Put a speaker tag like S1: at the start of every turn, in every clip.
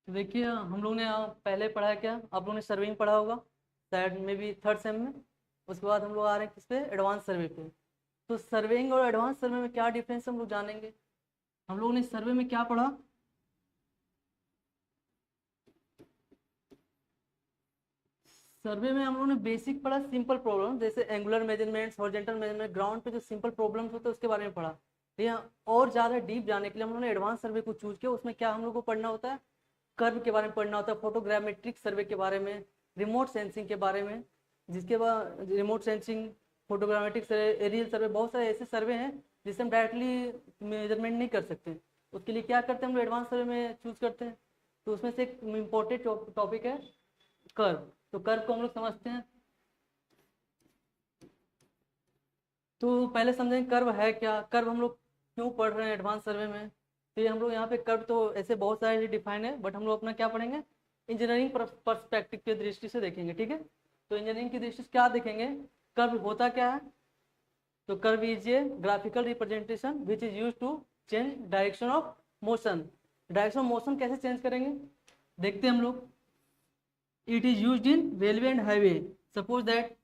S1: तो देखिए हम लोग ने पहले पढ़ा है क्या, आप लोगों ने सर्वेइंग पढ़ा होगा शायद में भी थर्ड सेम में। उसके बाद हम लोग आ रहे हैं किस पे, एडवांस सर्वे पे। तो सर्वेइंग और एडवांस सर्वे में क्या डिफरेंस हम लोग जानेंगे। हम लोगों ने सर्वे में क्या पढ़ा, सर्वे में हम लोगों ने बेसिक पढ़ा सिंपल प्रॉब्लम, जैसे angular measurements, horizontal measurement, ground पे जो सिंपल प्रॉब्लम्स होते हैं उसके बारे में पढ़ा। तो यहाँ और ज़्यादा डीप जाने के लिए हम लोगों ने एडवांस सर्वे को चूज किया। उसमें क्या हम लोग को पढ़ना होता है, कर्व के बारे में पढ़ना होता है, फोटोग्रामेट्रिक सर्वे के बारे में, रिमोट सेंसिंग के बारे में। जिसके बाद रिमोट सेंसिंग, फोटोग्रामेट्रिक सर्वे, एरियल सर्वे, बहुत सारे ऐसे सर्वे हैं जिससे हम डायरेक्टली मेजरमेंट नहीं कर सकते। उसके लिए क्या करते हैं हम लोग, एडवांस सर्वे में चूज करते हैं। तो उसमें से एक इम्पोर्टेंट टॉपिक है कर्व। तो कर्व को हम लोग समझते हैं। तो पहले समझेंगे कर्व है क्या, कर्व हम लोग क्यों पढ़ रहे हैं एडवांस सर्वे में। तो ये हम लोग यहाँ पे कर्व तो ऐसे बहुत सारे डिफाइन है, बट हम लोग अपना क्या पढ़ेंगे, इंजीनियरिंग पर्सपेक्टिव की दृष्टि से देखेंगे। ठीक है, तो इंजीनियरिंग की दृष्टि से क्या देखेंगे, कर्व होता क्या है। तो curve is a graphical representation which is use to change direction of motion. Direction of motion कैसे चेंज करेंगे, देखते हैं हम लोग। It is use in railway and highway. Suppose that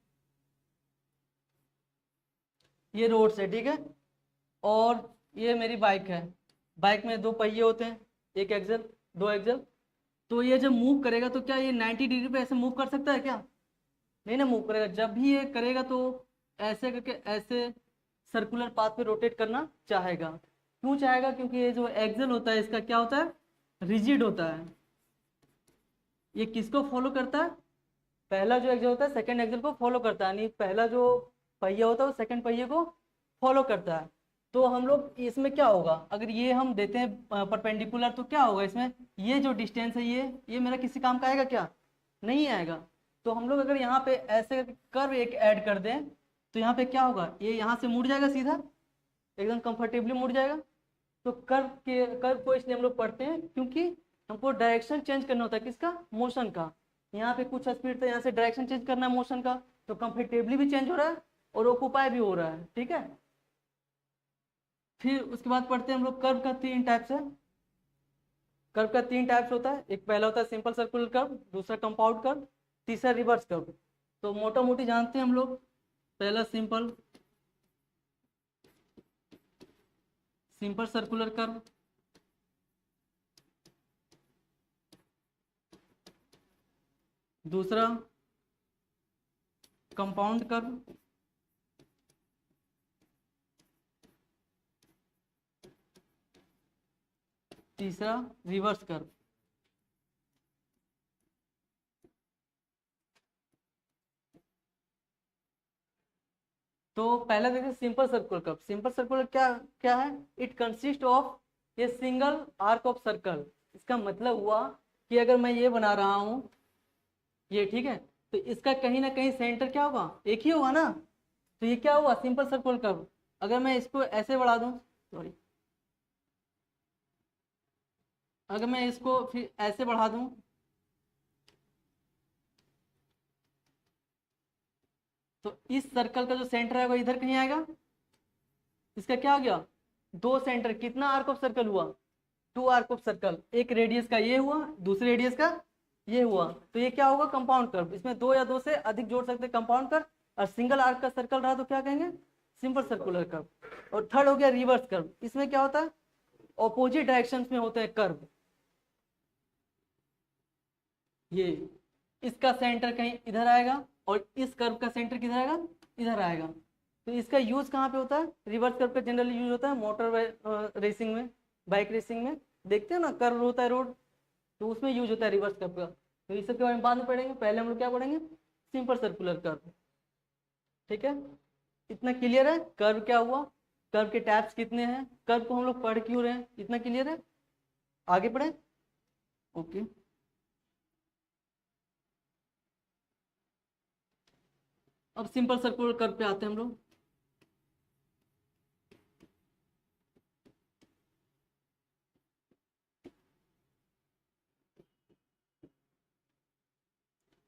S1: ये रोड है, ठीक है, और ये मेरी बाइक है। बाइक में दो पहिए होते हैं, एक एक्सल, दो एक्सल। तो ये जब मूव करेगा तो क्या ये 90 डिग्री पे ऐसे मूव कर सकता है क्या, नहीं ना मूव करेगा। जब भी ये करेगा तो ऐसे करके ऐसे सर्कुलर पाथ पे रोटेट करना चाहेगा। क्यों चाहेगा, क्योंकि ये जो एक्सल होता है इसका क्या होता है, रिजिड होता है। ये किसको फॉलो करता है, पहला जो एक्सल होता है सेकंड एक्सल को फॉलो करता है, यानी पहला जो पहिया होता है वो सेकंड पहिए को फॉलो करता है। तो हम लोग इसमें क्या होगा, अगर ये हम देते हैं परपेंडिकुलर तो क्या होगा इसमें, ये जो डिस्टेंस है ये मेरा किसी काम का आएगा क्या, नहीं आएगा। तो हम लोग अगर यहाँ पे ऐसे कर्व एक ऐड कर दें तो यहाँ पे क्या होगा, ये यहाँ से मुड़ जाएगा सीधा, एकदम कंफर्टेबली मुड़ जाएगा। तो कर्व को इसलिए हम लोग पढ़ते हैं क्योंकि हमको डायरेक्शन चेंज करना होता है, किसका, मोशन का। यहाँ पे कुछ स्पीड था, यहाँ से डायरेक्शन चेंज करना है मोशन का, तो कंफर्टेबली भी चेंज हो रहा है और ऑक्यूपाई भी हो रहा है। ठीक है, फिर उसके बाद पढ़ते हैं हम लोग कर्व का तीन टाइप्स है। कर्व का तीन टाइप्स होता है, एक पहला होता है सिंपल सर्कुलर कर्व, दूसरा कंपाउंड कर्व, तीसरा रिवर्स कर्व। तो मोटा मोटी जानते हैं हम लोग, पहला सिंपल सिंपल सर्कुलर कर्व, दूसरा कंपाउंड कर्व, तीसरा रिवर्स कर्व। तो पहला देखिए simple circular curve. Simple circular क्या क्या है, it consist of a single arc of circle. इसका मतलब हुआ कि अगर मैं ये बना रहा हूं, ये ठीक है, तो इसका कहीं ना कहीं सेंटर क्या होगा, एक ही होगा ना। तो ये क्या हुआ, सिंपल सर्कुलर कर्व। अगर मैं इसको ऐसे बढ़ा दूं, सॉरी, अगर मैं इसको फिर ऐसे बढ़ा दूं तो इस सर्कल का जो सेंटर है वो इधर कहीं आएगा। इसका क्या हो गया, दो सेंटर, कितना आर्क ऑफ सर्कल हुआ, टू आर्क ऑफ सर्कल। एक रेडियस का ये हुआ, दूसरे रेडियस का ये हुआ, तो ये क्या होगा, कंपाउंड कर्व। इसमें दो या दो से अधिक जोड़ सकते हैं, कंपाउंड कर्व। और सिंगल आर्क का सर्कल रहा तो क्या कहेंगे, सिंपल सर्कुलर कर्व। और थर्ड हो गया रिवर्स कर्व। इसमें क्या होता है, ऑपोजिट डायरेक्शन में होते हैं कर्व। ये इसका सेंटर कहीं इधर आएगा और इस कर्व का सेंटर किधर आएगा, इधर आएगा। तो इसका यूज कहाँ पे होता है, रिवर्स कर्व का जनरली यूज होता है मोटर रेसिंग में, बाइक रेसिंग में। देखते हैं ना कर्व होता है रोड, तो उसमें यूज होता है रिवर्स कर्व का। तो इस सब के बारे में बाद में पढ़ेंगे, पहले हम लोग क्या पढ़ेंगे, सिंपल सर्कुलर कर्व। ठीक है, इतना क्लियर है, कर्व क्या हुआ, कर्व के टाइप्स कितने हैं, कर्व को हम लोग पढ़ क्यों रहे हैं, इतना क्लियर है। आगे पढ़े, ओके। अब सिंपल सर्कुलर कर्व पे आते हैं हम लोग।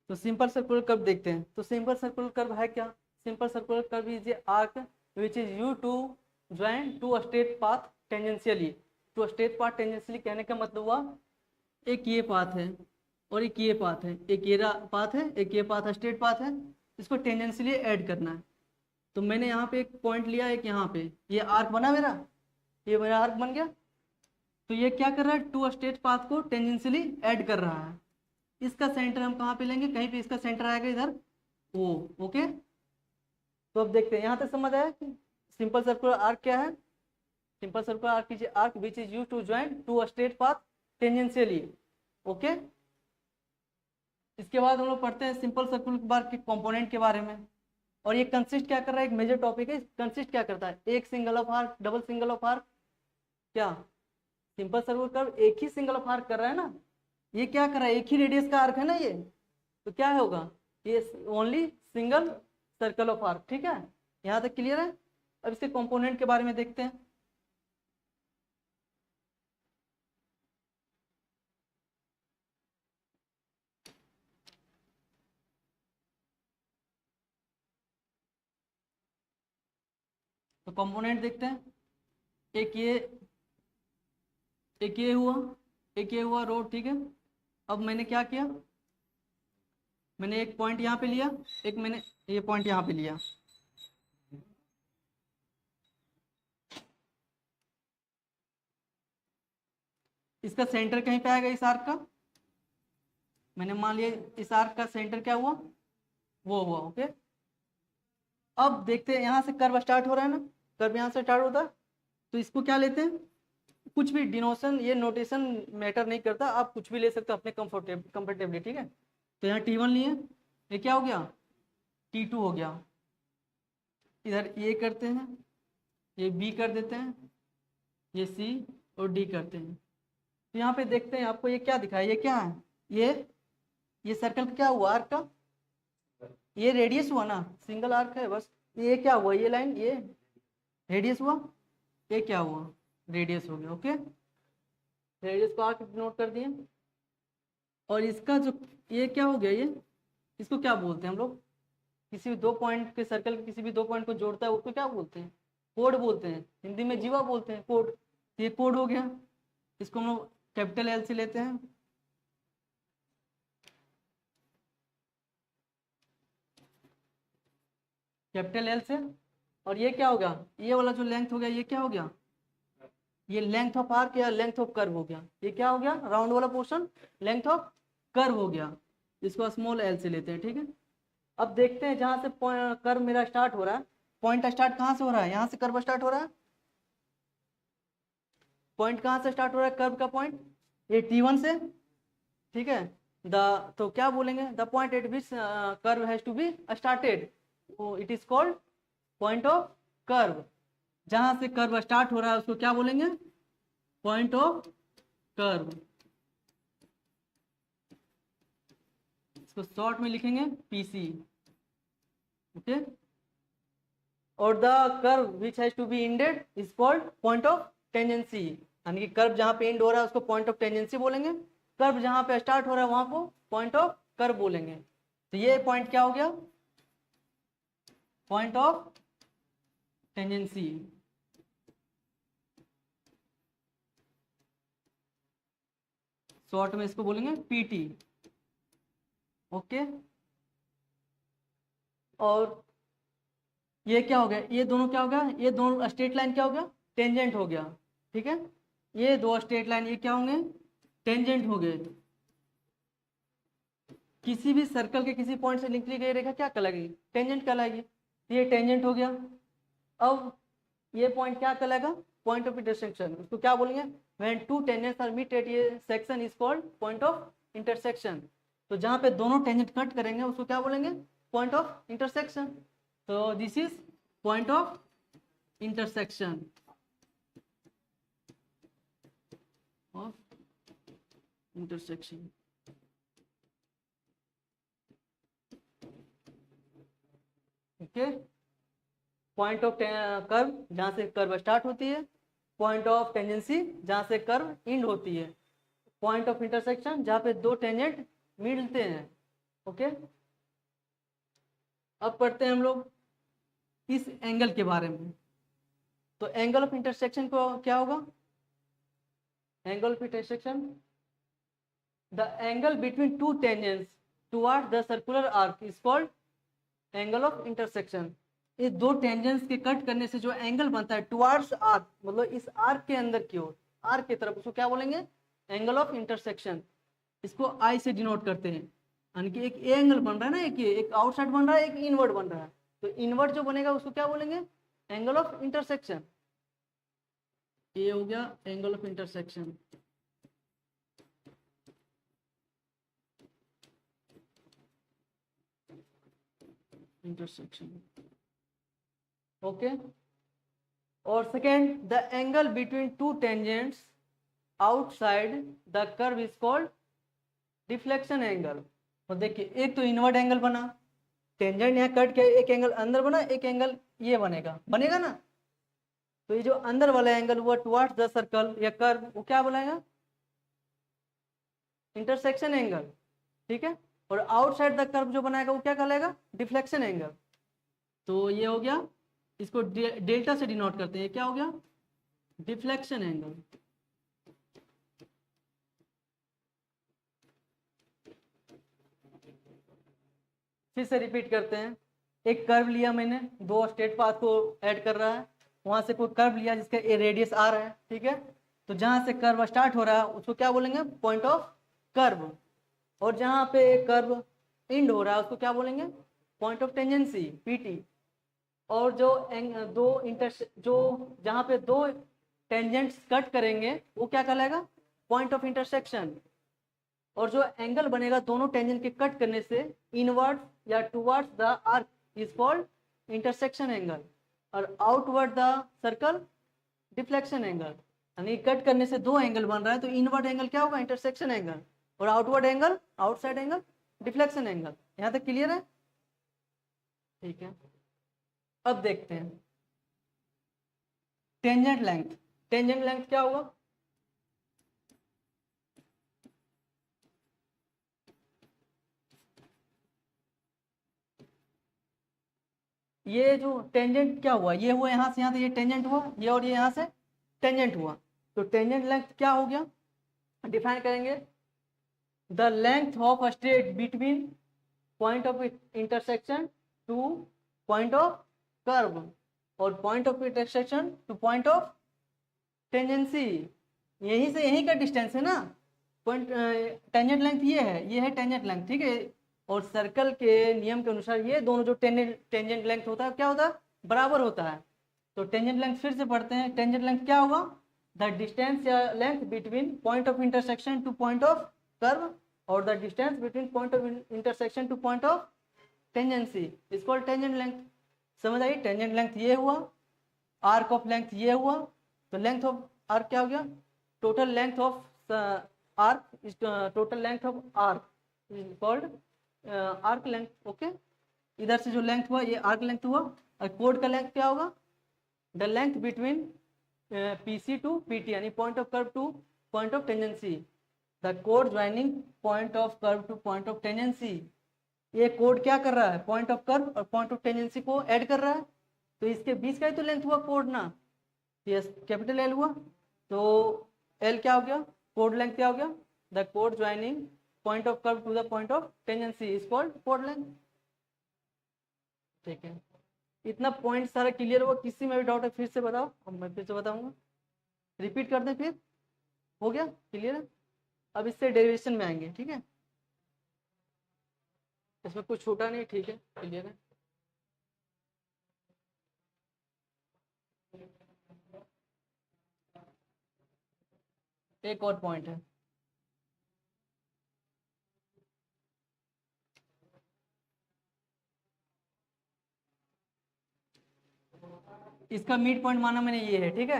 S1: तो सिंपल सर्कुलर कर्व देखते हैं। तो सिंपल सर्कुलर कर्व है क्या, simple circular curve is a arc which is you to join two straight path tangentially. Two straight path tangentially कहने का मतलब हुआ एक ये पाथ है और एक ये पाथ है, एक ये पाथ है, एक ये पाथ है, स्ट्रेट पाथ है, इसको टेंजेंशियली ऐड करना है। तो मैंने यहाँ पे एक पॉइंट लिया, एक यहाँ पे, ये आर्क बना मेरा, ये मेरा आर्क बन गया। तो ये क्या कर रहा है, टू स्ट्रेट पाथ को टेंजेंशियली ऐड कर रहा है। इसका सेंटर हम कहाँ पे लेंगे, कहीं पे इसका सेंटर आएगा इधर ओ। ओके, तो अब देखते हैं, यहाँ तक समझ आया कि सिंपल सर्कुलर आर्क क्या है। Simple circular arc is arc which is used to join two straight path tangentially. Okay, इसके बाद हम लोग पढ़ते हैं सिंपल सर्कुलर बार के कंपोनेंट के बारे में। और ये कंसिस्ट क्या कर रहा है, एक मेजर टॉपिक है, कंसिस्ट क्या करता है, एक single of arc, double single of arc, क्या सिंपल सर्कुलर कर्व एक ही सिंगल ऑफ आर्क कर रहा है ना, ये क्या कर रहा है, एक ही रेडियस का आर्क है ना ये, तो क्या होगा, ये only single circle of arc. ठीक है, यहाँ तक क्लियर है। अब इसके कंपोनेंट के बारे में देखते हैं। तो कंपोनेंट देखते हैं, एक ये, एक ये हुआ, एक ये हुआ रोड। ठीक है, अब मैंने क्या किया, मैंने एक पॉइंट यहाँ पे लिया, एक मैंने ये पॉइंट यहाँ पे लिया। इसका सेंटर कहीं पे आएगा इस आर्क का, मैंने मान लिया इस आर्क का सेंटर क्या हुआ, वो हुआ। ओके, अब देखते हैं, यहाँ से कर्व स्टार्ट हो रहा है ना, कर्व यहाँ से स्टार्ट होता है, तो इसको क्या लेते हैं, कुछ भी डिनोशन, ये नोटेशन मैटर नहीं करता, आप कुछ भी ले सकते हो अपने कंफर्टेबली। ठीक है, तो यहाँ T1 लिए, ये क्या हो गया, T2 हो गया। इधर ये करते हैं, ये B कर देते हैं, ये C और D करते हैं। तो यहाँ पे देखते हैं आपको ये क्या दिखा है, ये क्या है, ये सर्कल क्या हुआ, आर्क का ये रेडियस हुआ ना, सिंगल आर्क है बस। ये क्या हुआ, ये लाइन ये रेडियस हुआ, ये क्या हुआ, रेडियस हो गया। ओके, रेडियस को आर्क नोट कर दिए। और इसका जो ये क्या हो गया, ये इसको क्या बोलते हैं हम लोग, किसी भी दो पॉइंट के सर्कल के किसी भी दो पॉइंट को जोड़ता है उसको क्या बोलते हैं, कोड बोलते हैं, हिंदी में जीवा बोलते हैं, कोड। ये कोड हो गया, इसको हम लोग कैपिटल एल से लेते हैं। कैपिटल एल से, और ये क्या होगा, ये वाला जो लेंथ हो गया, ये क्या हो गया, ये लेंथ ऑफ आर्क या लेंथ ऑफ कर्व हो गया। ये क्या हो गया, राउंड वाला पोर्शन लेंथ ऑफ कर्व हो गया, इसको स्मॉल एल से लेते हैं। ठीक है, अब देखते हैं जहां से कर्व मेरा स्टार्ट हो रहा है, पॉइंट स्टार्ट कहाँ से हो रहा है, यहाँ से कर्व स्टार्ट हो रहा है, पॉइंट कहाँ से स्टार्ट हो रहा है कर्व का पॉइंट, ये T1 से। ठीक है, द तो क्या बोलेंगे, the point at which curve has to be started, it is called point of curve. जहां से कर्व स्टार्ट हो रहा है उसको क्या बोलेंगे, पॉइंट ऑफ कर्व। इसको शॉर्ट में लिखेंगे PC। ओके, और the curve which has to be ended is called point of tangency, यानी कि कर्व जहां पे एंड हो रहा है उसको पॉइंट ऑफ टेंजेंसी बोलेंगे, कर्व जहां पे स्टार्ट हो रहा है वहां को पॉइंट ऑफ कर्व बोलेंगे। तो ये पॉइंट क्या हो गया, पॉइंट ऑफ टेंजेंसी। शॉर्ट में इसको बोलेंगे PT। ओके, और ये क्या हो गया, ये दोनों क्या हो गया, ये दोनों स्ट्रेट लाइन क्या हो गया, टेंजेंट हो गया। ठीक है, ये दो स्ट्रेट लाइन ये क्या होंगे, टेंजेंट हो गए। किसी भी सर्कल के किसी पॉइंट से निकली गई रेखा क्या कहलाएगी, टेंजेंट कहलाएगी। ये टेंजेंट हो गया। अब ये पॉइंट क्या कहलाएगा, पॉइंट ऑफ इंटरसेक्शन, उसको क्या बोलेंगे, when two tangents are meet at ये section is called point of intersection. तो जहां पे दोनों टेंजेंट कट करेंगे उसको क्या बोलेंगे, पॉइंट ऑफ इंटरसेक्शन। तो this is point of intersection of intersection. Okay, point of curve जहां से कर्व स्टार्ट होती है, पॉइंट ऑफ टेंजेंसी जहां से कर्व एंड होती है, पॉइंट ऑफ इंटरसेक्शन जहां पे दो टेंजेंट मिलते हैं। ओके, अब पढ़ते हैं हम लोग इस एंगल के बारे में। तो एंगल ऑफ इंटरसेक्शन को क्या होगा, angle of intersection the angle between two tangents towards the circular arc is called angle of intersection. ये दो टेंजेंट्स के कट करने से जो एंगल बनता है टुवर्ड्स आर्क, मतलब इस आर्क के अंदर की ओर, आर्क की तरफ, उसको क्या बोलेंगे? Angle of intersection. इसको आई से डिनोट करते हैं, यानी कि एक ए एंगल बन रहा है ना, एक आउटसाइड बन रहा है, एक इनवर्ड बन रहा है, तो इनवर्ड जो बनेगा उसको क्या बोलेंगे? Angle of intersection. ये हो गया angle of intersection. Intersection, okay. और second, the angle between two tangents outside the curve is called deflection angle. तो देखिए, एक तो इनवर्ड एंगल बना, टेंजेंट यहाँ कट के एक एंगल अंदर बना, एक एंगल ये बनेगा, बनेगा ना। तो ये जो अंदर वाला एंगल हुआ टुवर्ड्स द सर्कल या कर्व, वो क्या बोलेगा? इंटरसेक्शन एंगल, ठीक है। और आउटसाइड द कर्व जो बनाएगा वो क्या कहलाएगा? Deflection angle. तो ये हो गया, इसको डेल्टा से डिनोट करते हैं, क्या हो गया? Deflection angle. फिर से रिपीट करते हैं। एक कर्व लिया मैंने, दो स्ट्रेट पाथ को ऐड कर रहा है, वहां से कोई कर्व लिया जिसका रेडियस आर है, ठीक है। तो जहां से कर्व स्टार्ट हो रहा है उसको क्या बोलेंगे? Point of curve. और जहां पे कर्व एंड हो रहा है उसको क्या बोलेंगे? Point of tangency, PT. और जो जो जहां पे दो टेंजेंट्स कट करेंगे वो क्या कहलाएगा? Point of intersection. और जो एंगल बनेगा दोनों टेंजेंट के कट करने से इनवर्ड या towards the arc is called intersection angle. और outward the circle deflection angle. यानी कट करने से दो एंगल बन रहा है, तो इनवर्ड एंगल क्या होगा? Intersection angle. और outward angle, outside angle, deflection angle. यहां तक क्लियर है? ठीक है। अब देखते हैं टेंजेंट लेंथ। टेंजेंट लेंथ क्या होगा? ये जो टेंजेंट क्या हुआ, ये हुआ यहाँ से यहाँ, तो ये टेंजेंट हुआ, ये और ये यहाँ से टेंजेंट हुआ। तो टेंजेंट लेंथ क्या हो गया? डिफाइन करेंगे, the length of a straight between point of intersection to point of curve, और point of intersection to point of tangency. यहीं से यहीं का डिस्टेंस है ना। पॉइंट टेंजेंट लेंथ ये है टेंजेंट लेंथ, ठीक है। और सर्कल के नियम के अनुसार ये दोनों जो टेंजेंट लेंथ होता है क्या होता है? बराबर होता है। तो टेंजेंट लेंथ फिर से पढ़ते हैं। टेंजेंट लेंथ क्या होगा? द डिस्टेंस या length between point of intersection to point of curve, और the distance between point of intersection to point of tangency is called tangent length. समझ आई? टेंजेंट लेंथ ये हुआ, आर्क ऑफ लेंथ ये हुआ। तो लेंथ ऑफ आर्क क्या हो गया? Total length of arc is total length of arc is called arc length, okay. इधर से जो लेंथ हुआ ये आर्क लेंथ हुआ। और कोड का लेंथ क्या होगा? The length between PC to PT, यानी point of curve to point of tangency. The कोड joining point of curve to point of tangency. ये कोड क्या कर रहा है? पॉइंट ऑफ कर्व और पॉइंट ऑफ टेंजेंसी को ऐड कर रहा है। तो इसके बीच का ही तो लेंथ हुआ कोड ना। यस, कैपिटल एल हुआ। तो एल क्या हो गया? कोड लेंथ क्या हो गया? द कोड joining point of curve to the point of tangency is called code length, ठीक है। इतना पॉइंट सारा क्लियर हुआ? किसी में भी डाउट है फिर से बताओ, मैं फिर से बताऊंगा। रिपीट कर दें फिर? हो गया क्लियर है? अब इससे डेरिवेशन में आएंगे, ठीक है। इसमें कुछ छूटा नहीं, ठीक है, क्लियर है। एक और पॉइंट है, इसका मिड पॉइंट माना मैंने ये है, ठीक है।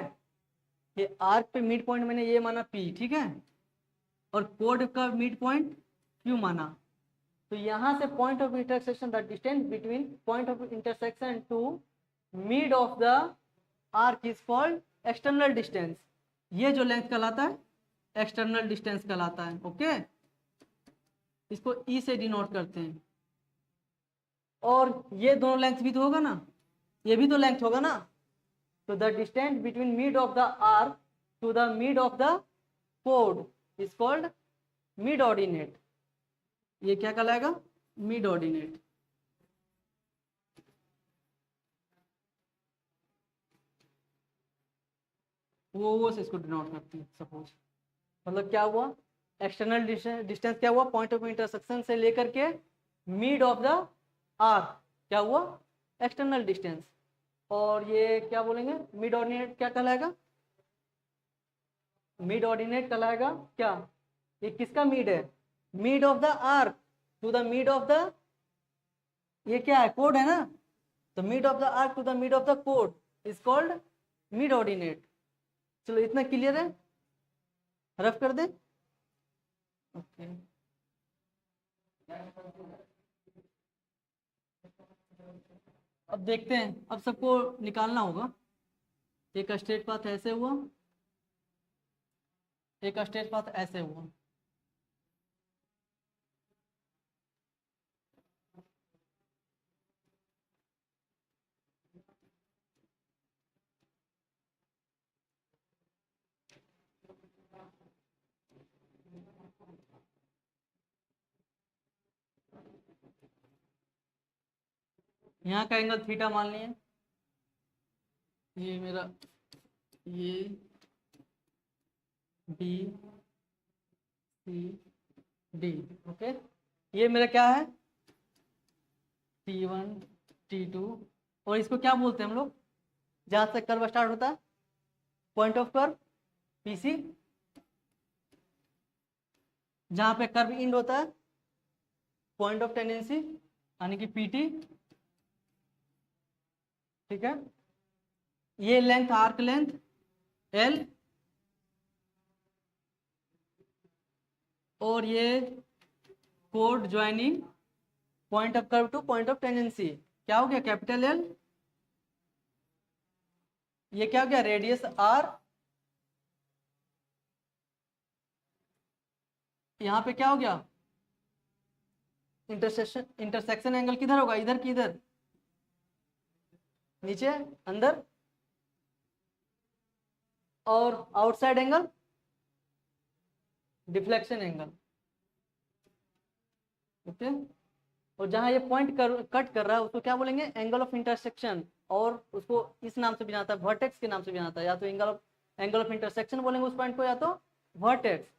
S1: ये आर्क पे मिड पॉइंट मैंने ये माना पी, ठीक है। और कोड का मिड पॉइंट क्यू माना। तो यहाँ से point of intersection, the distance between point of intersection to mid of the arc is called external distance. ये जो लेंथ कहलाता है एक्सटर्नल डिस्टेंस कहलाता है, ओके। इसको ई से डिनोट करते हैं। और ये दोनों लेंथ भी तो होगा ना, ये भी तो लेंथ होगा ना। तो the distance between mid of the arc to the mid of the कोड इज कॉल्ड मिड ऑर्डिनेट, ये क्या कहलाएगा, मिड ऑर्डिनेट। वो से इसको डिनोट करती है सपोज, मतलब क्या हुआ, एक्सटर्नल डिस्टेंस क्या हुआ, पॉइंट ऑफ इंटरसेक्शन से लेकर के मिड ऑफ द आर्क क्या हुआ, एक्सटर्नल डिस्टेंस। और ये क्या बोलेंगे, मिड ऑर्डिनेट क्या कहलाएगा, मिड ऑर्डिनेट कहलाएगा क्या, ये किसका मिड है, mid of the arc to the mid of the, ये क्या है, कोड है ना, तो mid of the arc to the mid of the कोड इज कॉल्ड मिड ऑर्डिनेट। चलो इतना क्लियर है, रफ कर दे। ओके अब देखते हैं, अब सबको निकालना होगा, एक स्ट्रेट पाथ ऐसे हुआ, एक स्ट्रेट पाथ ऐसे हुआ। यहाँ का एंगल थीटा मान लिए, ये मेरा, ये बी सी डी, ओके, ये मेरा क्या है, T1 T2, और इसको क्या बोलते हैं हम लोग, जहां से कर्व स्टार्ट होता है, पॉइंट ऑफ कर्व PC, जहां पे कर्व इंड होता है पॉइंट ऑफ टेंडेंसी यानी कि PT, ठीक है। ये लेंथ आर्क लेंथ L, और ये code joining point of curve to point of tendency क्या हो गया, कैपिटल L। ये क्या हो गया, रेडियस R। यहाँ पे क्या हो गया, इंटरसेक्शन एंगल किधर होगा, इधर की इधर, नीचे अंदर, और outside angle deflection angle, okay. और जहां ये पॉइंट कट कर रहा है उसको क्या बोलेंगे, एंगल ऑफ इंटरसेक्शन, और उसको इस नाम से भी जाता है, वर्टेक्स के नाम से भी जाता है, या तो एंगल ऑफ इंटरसेक्शन बोलेंगे उस पॉइंट को, या तो वर्टेक्स।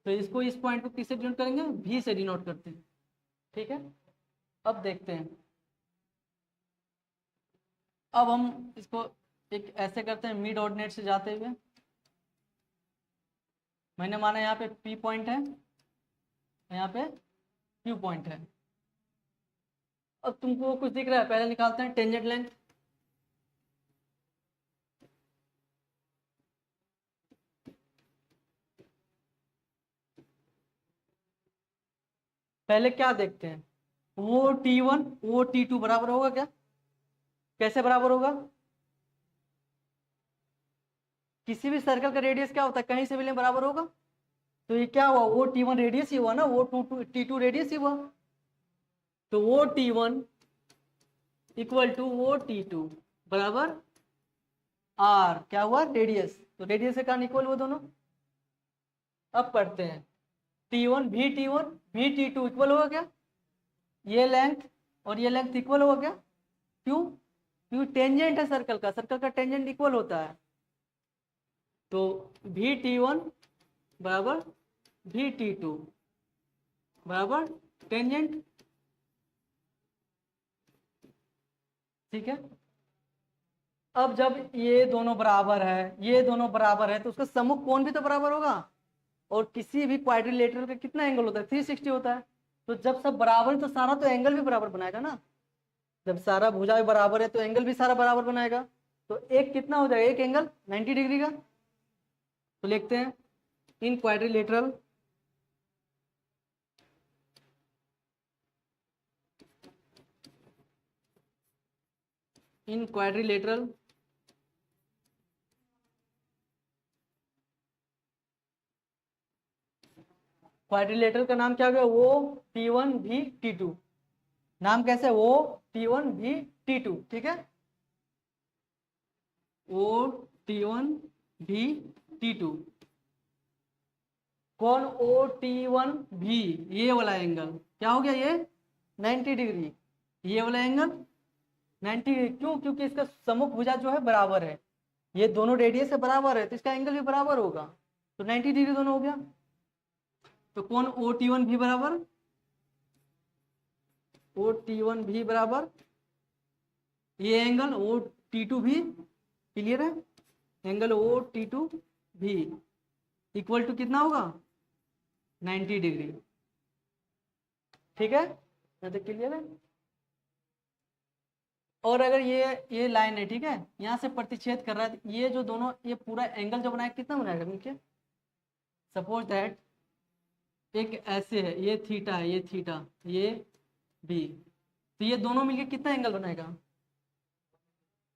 S1: तो इसको, इस पॉइंट को किससे डिनोट करेंगे, V से डिनोट करते हैं, ठीक है। अब देखते हैं, अब हम इसको एक ऐसे करते हैं, मिड ऑर्डिनेट से जाते हुए, मैंने माना यहाँ पे P पॉइंट है, यहाँ पे Q पॉइंट है। अब तुमको कुछ दिख रहा है, पहले निकालते हैं टेंजेंट लेंथ। पहले क्या देखते हैं, वो T1 वो T2 बराबर होगा क्या, कैसे बराबर होगा, किसी भी सर्कल का रेडियस क्या होता है, कहीं से भी लें बराबर होगा। तो ये क्या हुआ, वो T1 रेडियस ही हुआ ना, वो T2 रेडियस ही हुआ, तो वो T1 इक्वल टू वो T2 बराबर R, क्या हुआ, रेडियस, तो रेडियस के कारण इक्वल वो दोनों। अब पढ़ते हैं, T1 भी T2 इक्वल होगा क्या, ये लेंथ और ये लेंथ इक्वल होगा क्या, क्यों, क्योंकि टेंजेंट है सर्कल का, सर्कल का टेंजेंट इक्वल होता है। तो T1 बराबर T2 बराबर टेंजेंट, ठीक है। अब जब ये दोनों बराबर है, ये दोनों बराबर है, तो उसका सम्मुख कोण भी तो बराबर होगा, और किसी भी क्वाड्रिलेटरल का कितना एंगल होता है, 360 होता है। तो जब सब बराबर है तो सारा तो एंगल भी बराबर बनाएगा ना, जब सारा भुजा बराबर है तो एंगल भी सारा बराबर बनाएगा। तो एक कितना हो जाएगा, एक एंगल 90 डिग्री का। तो लिखते हैं इन क्वाड्रिलेटरल इन क्वाड्रिलेटरल क्वाड्रिलेटरल का नाम क्या हो गया, वो T1 भी T2, नाम कैसे, वो T1 भी T2, ठीक है, वो T1 भी T2 कौन ओ टी वन भी, ये वाला एंगल क्या हो गया, ये 90 डिग्री, ये वाला एंगल 90 डिग्री। क्यों? क्योंकि इसका सम्मुख भुजा जो है बराबर है, ये दोनों रेडियस से बराबर है तो इसका एंगल भी बराबर होगा, तो 90 डिग्री दोनों हो गया। तो कौन ओ टी वन भी बराबर, ओ टी वन भी बराबर ये एंगल ओ टी टू भी, क्लियर है, एंगल ओ टी टू भी इक्वल टू कितना होगा, 90 डिग्री। ठीक है, तो क्लियर है। और अगर ये लाइन है, ठीक है, यहाँ से प्रतिच्छेद कर रहा है, ये जो दोनों ये पूरा एंगल जो बनाया कितना बनाएगा नीचे, सपोज दैट एक ऐसे है, ये थीटा है, ये थीटा, ये बी, तो ये दोनों मिलके कितना एंगल बनाएगा,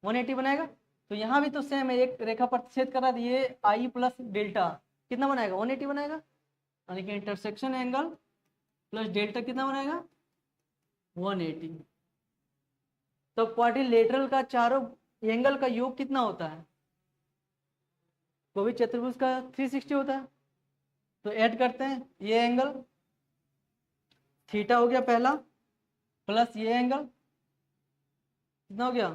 S1: 180 बनाएगा। तो यहाँ भी तो सेम है, एक रेखा प्रतिच्छेद कर रहा है, ये आई प्लस डेल्टा कितना बनाएगा, 180 बनाएगा, यानी कि इंटरसेक्शन एंगल प्लस डेल्टा कितना बनाएगा, 180। तो क्वाड्रिलेटरल का चारों एंगल का योग कितना होता है, वो भी चतुर्भुज का 360 होता है। तो ऐड करते हैं, ये एंगल थीटा हो गया पहला, प्लस ये एंगल कितना हो गया,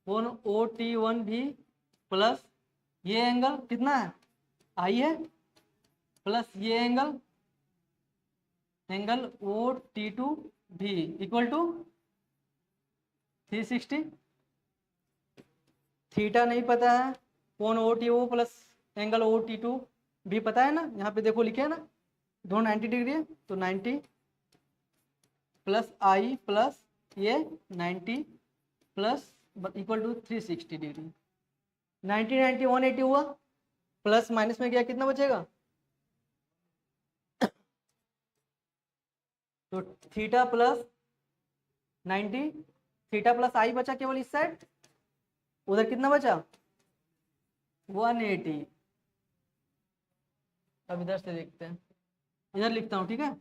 S1: कौन ओ टी वन भी, प्लस ये एंगल कितना है, आई है, प्लस ये एंगल ओ टी टू भी इक्वल टू 360। थीटा नहीं पता है, कौन O T O plus angle O T two भी पता है ना, यहाँ पे देखो लिखे है ना, दोनों 90 डिग्री है, तो 90 प्लस आई प्लस ये 90 प्लस इक्वल टू 360 डिग्री। 90 90 180 हुआ, प्लस माइनस में गया कितना बचेगा, तो थीटा प्लस 90, थीटा प्लस आई बचा केवल इस साइड, उधर कितना बचा 180। अब इधर से देखते हैं, इधर लिखता हूं, ठीक है,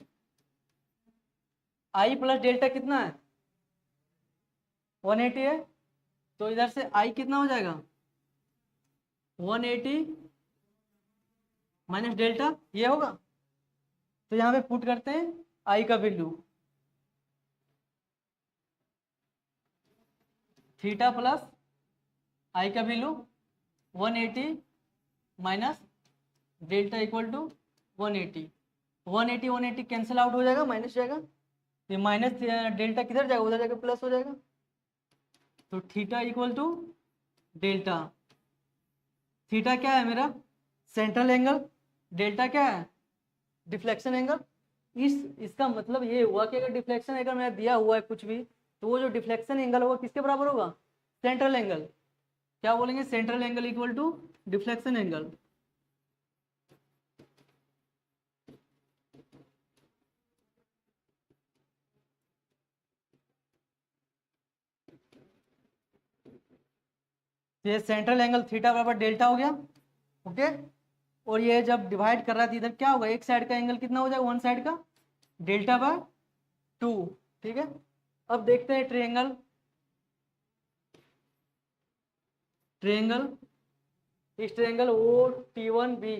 S1: आई प्लस डेल्टा कितना है 180 है, तो इधर से आई कितना हो जाएगा 180 माइनस डेल्टा ये होगा। तो यहाँ पे पुट करते हैं आई का वैल्यू, थीटा प्लस आई का value 180 minus delta equal to 180, 180 180 cancel out हो जाएगा, माइनस जाएगा, ये माइनस डेल्टा किधर जाएगा, उधर जाकर प्लस हो जाएगा। तो theta equal to delta, theta क्या है मेरा सेंट्रल एंगल, डेल्टा क्या है डिफ्लेक्शन एंगल। इसका मतलब ये हुआ कि अगर डिफ्लेक्शन एंगल मेरा दिया हुआ है कुछ भी, तो वो जो डिफ्लेक्शन एंगल होगा किसके बराबर होगा, सेंट्रल एंगल, क्या बोलेंगे central angle equal to deflection angle. ये सेंट्रल एंगल थीटा बराबर डेल्टा हो गया, ओके। और ये जब डिवाइड कर रहा था इधर क्या होगा, एक साइड का एंगल कितना हो जाएगा, वन साइड का डेल्टा बाय 2, ठीक है। अब देखते हैं ट्रायंगल, ट्रायंगल इस triangle O T one B,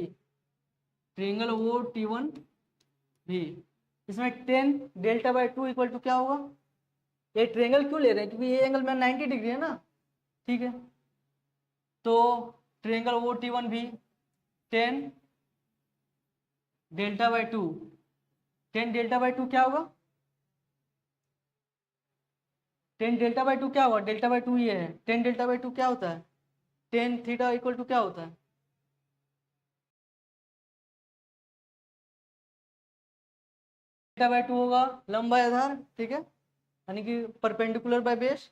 S1: triangle O T one B, इसमें 10 डेल्टा बाय 2 इक्वल टू क्या होगा, ये ट्रायंगल क्यों ले रहे हैं, क्योंकि ये एंगल मेरा 90 डिग्री है ना, ठीक है। तो ट्रायंगल ओ टी वन भी 10 डेल्टा बाय 2, 10 डेल्टा बाय 2 क्या होगा, 10 डेल्टा बाय 2 क्या होगा, डेल्टा बाय 2 ये है, 10 डेल्टा बाय 2 क्या होता है, 10 थीटा इक्वल टू क्या होता है, डेल्टा बाय 2 होगा लंब बाय आधार, ठीक है, यानी कि परपेंडिकुलर बाय बेस।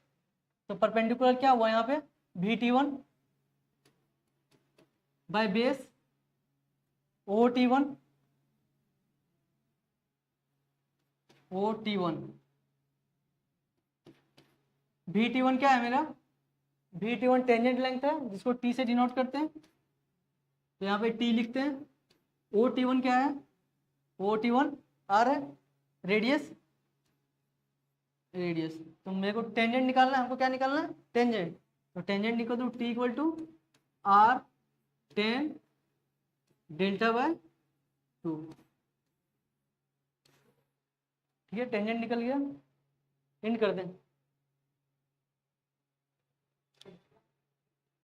S1: तो परपेंडिकुलर क्या हुआ यहाँ पे V T one by base O T one, O T one, V T one क्या है मेरा, V T one tangent length है जिसको टी से डिनोट करते हैं, तो यहाँ पे टी लिखते हैं। ओ टी वन क्या है, ओ टी वन आर है, रेडियस, रेडियस। तो मेरे को टेंजेंट निकालना है, हमको क्या निकालना है टेंजेंट, तो टेंजेंट निकल to T equal to R 10 delta by 2। ठीक है, टेंजेंट निकल गया, इंड कर दें।